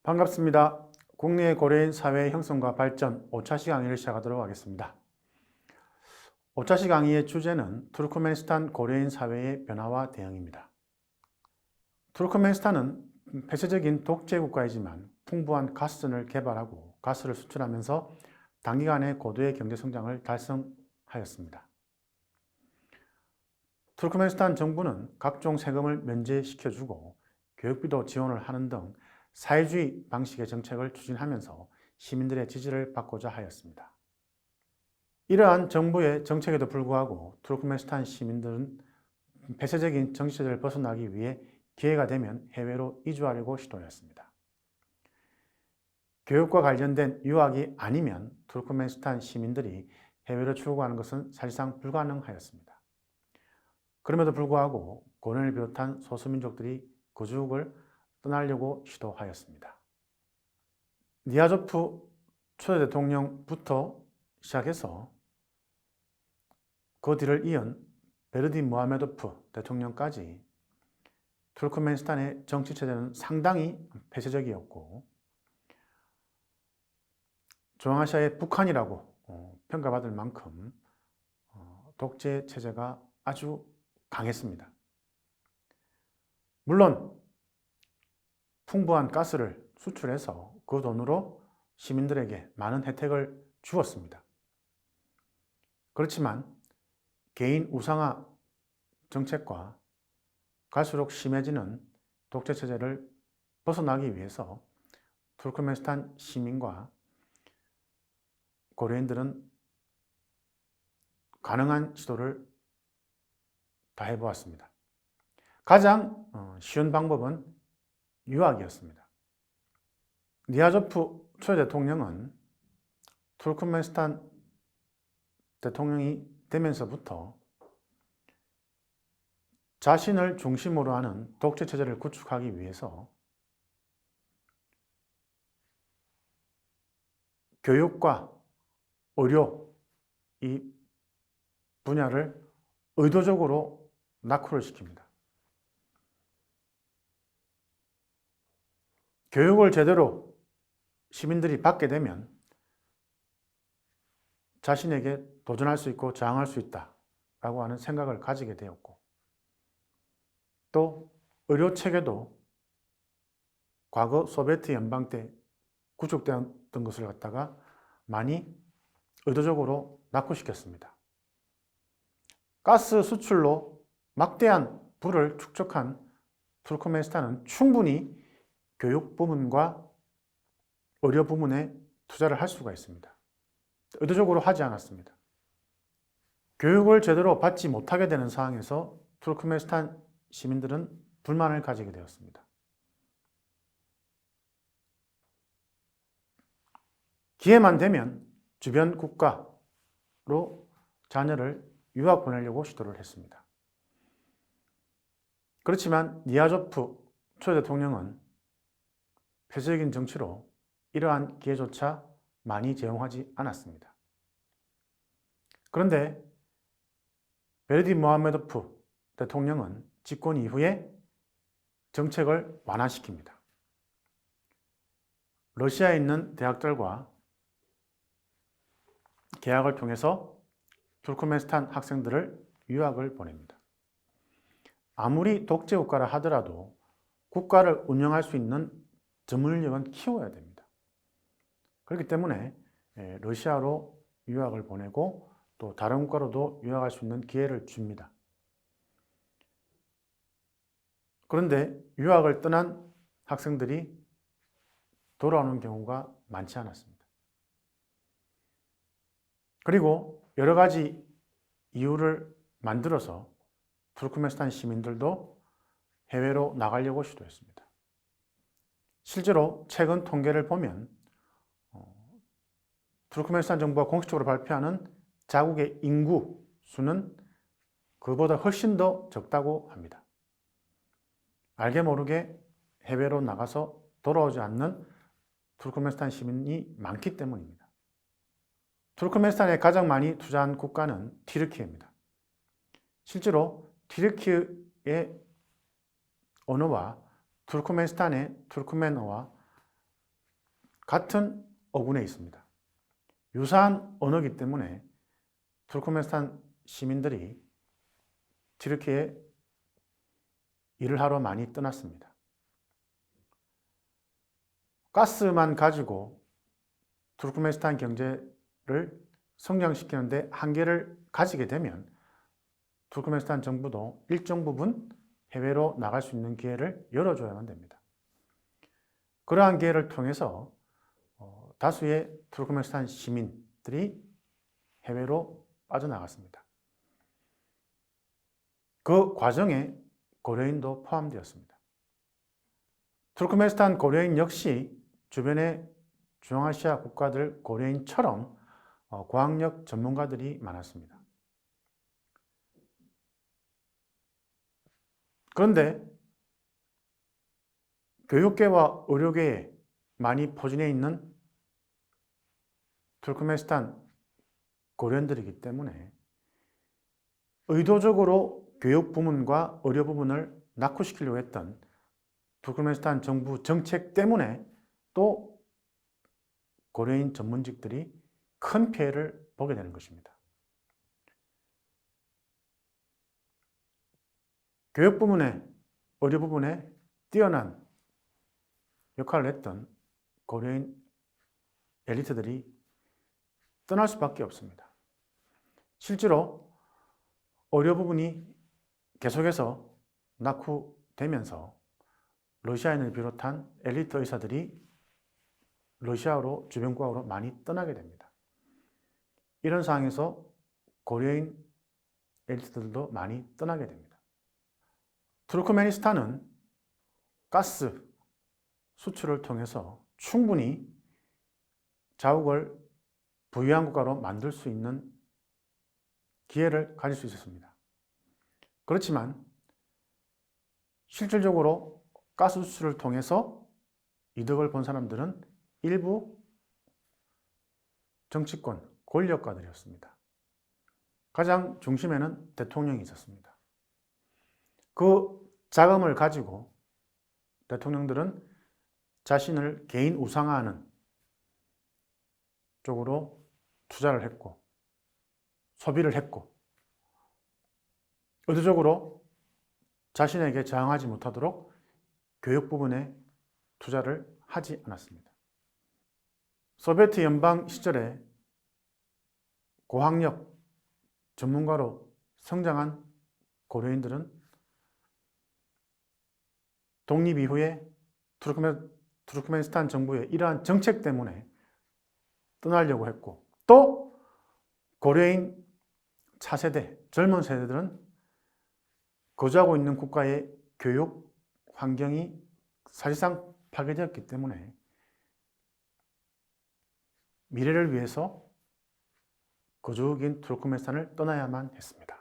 반갑습니다. 국내 고려인 사회의 형성과 발전 5차시 강의를 시작하도록 하겠습니다. 5차시 강의의 주제는 투르크메니스탄 고려인 사회의 변화와 대응입니다. 투르크메니스탄은 폐쇄적인 독재 국가이지만 풍부한 가스전을 개발하고 가스를 수출하면서 단기간에 고도의 경제 성장을 달성하였습니다. 투르크메니스탄 정부는 각종 세금을 면제시켜주고 교육비도 지원을 하는 등 사회주의 방식의 정책을 추진하면서 시민들의 지지를 받고자 하였습니다. 이러한 정부의 정책에도 불구하고 투르크메니스탄 시민들은 폐쇄적인 정치체제를 벗어나기 위해 기회가 되면 해외로 이주하려고 시도했습니다. 교육과 관련된 유학이 아니면 투르크메니스탄 시민들이 해외로 출국하는 것은 사실상 불가능하였습니다. 그럼에도 불구하고 고려인을 비롯한 소수민족들이 거주국을 떠나려고 시도하였습니다. 니아조프 초대 대통령부터 시작해서 그 뒤를 이은 베르디 무하메도프 대통령까지 투르크메니스탄의 정치체제는 상당히 폐쇄적이었고 중앙아시아의 북한이라고 평가받을 만큼 독재 체제가 아주 강했습니다. 물론 풍부한 가스를 수출해서 그 돈으로 시민들에게 많은 혜택을 주었습니다. 그렇지만 개인 우상화 정책과 갈수록 심해지는 독재체제를 벗어나기 위해서 투르크메니스탄 시민과 고려인들은 가능한 시도를 다 해보았습니다. 가장 쉬운 방법은 유학이었습니다. 니아조프 초대 대통령은 투르크메니스탄 대통령이 되면서부터 자신을 중심으로 하는 독재체제를 구축하기 위해서 교육과 의료 이 분야를 의도적으로 낙후를 시킵니다. 교육을 제대로 시민들이 받게 되면 자신에게 도전할 수 있고 저항할 수 있다라고 하는 생각을 가지게 되었고 또 의료체계도 과거 소비에트 연방 때 구축되었던 것을 갖다가 많이 의도적으로 낙후시켰습니다. 가스 수출로 막대한 부를 축적한 투르크메니스탄은 충분히 교육 부문과 의료 부문에 투자를 할 수가 있습니다. 의도적으로 하지 않았습니다. 교육을 제대로 받지 못하게 되는 상황에서 투르크메니스탄 시민들은 불만을 가지게 되었습니다. 기회만 되면 주변 국가로 자녀를 유학 보내려고 시도를 했습니다. 그렇지만 니아조프 초대 대통령은 폐쇄적인 정치로 이러한 기회조차 많이 제공하지 않았습니다. 그런데 베르디 무하메도프 대통령은 집권 이후에 정책을 완화시킵니다. 러시아에 있는 대학들과 계약을 통해서 투르크메니스탄 학생들을 유학을 보냅니다. 아무리 독재 국가라 하더라도 국가를 운영할 수 있는 전문인력은 키워야 됩니다. 그렇기 때문에 러시아로 유학을 보내고 또 다른 국가로도 유학할 수 있는 기회를 줍니다. 그런데 유학을 떠난 학생들이 돌아오는 경우가 많지 않았습니다. 그리고 여러 가지 이유를 만들어서 투르크메니스탄 시민들도 해외로 나가려고 시도했습니다. 실제로 최근 통계를 보면 투르크메니스탄 정부가 공식적으로 발표하는 자국의 인구 수는 그보다 훨씬 더 적다고 합니다. 알게 모르게 해외로 나가서 돌아오지 않는 투르크메니스탄 시민이 많기 때문입니다. 투르크메니스탄에 가장 많이 투자한 국가는 튀르키예입니다. 실제로 튀르키의 언어와 투르크메니스탄의 투르크멘어와 같은 어군에 있습니다. 유사한 언어이기 때문에 투르크메니스탄 시민들이 튀르키예에 일을 하러 많이 떠났습니다. 가스만 가지고 투르크메니스탄 경제를 성장시키는데 한계를 가지게 되면 투르크메니스탄 정부도 일정 부분 해외로 나갈 수 있는 기회를 열어줘야만 됩니다. 그러한 기회를 통해서 다수의 투르크메니스탄 시민들이 해외로 빠져나갔습니다. 그 과정에 고려인도 포함되었습니다. 투르크메니스탄 고려인 역시 주변의 중앙아시아 국가들 고려인처럼 고학력 전문가들이 많았습니다. 그런데 교육계와 의료계에 많이 포진해 있는 투르크메니스탄 고려인들이기 때문에 의도적으로 교육 부문과 의료 부문을 낙후시키려고 했던 투르크메니스탄 정부 정책 때문에 또 고려인 전문직들이 큰 피해를 보게 되는 것입니다. 교육 부문에, 의료 부문에 뛰어난 역할을 했던 고려인 엘리트들이 떠날 수밖에 없습니다. 실제로 의료 부분이 계속해서 낙후되면서 러시아인을 비롯한 엘리트 의사들이 러시아로 주변 국가로 많이 떠나게 됩니다. 이런 상황에서 고려인 엘리트들도 많이 떠나게 됩니다. 투르크메니스탄은 가스 수출을 통해서 충분히 자국을 부유한 국가로 만들 수 있는 기회를 가질 수 있었습니다. 그렇지만 실질적으로 가스 수출을 통해서 이득을 본 사람들은 일부 정치권, 권력가들이었습니다. 가장 중심에는 대통령이 있었습니다. 그 자금을 가지고 대통령들은 자신을 개인 우상화하는 쪽으로 투자를 했고 소비를 했고 의도적으로 자신에게 저항하지 못하도록 교육 부분에 투자를 하지 않았습니다. 소비에트 연방 시절에 고학력 전문가로 성장한 고려인들은 독립 이후에 투르크메니스탄 정부의 이러한 정책 때문에 떠나려고 했고 또 고려인 차세대, 젊은 세대들은 거주하고 있는 국가의 교육 환경이 사실상 파괴되었기 때문에 미래를 위해서 거주국인 투르크메니스탄을 떠나야만 했습니다.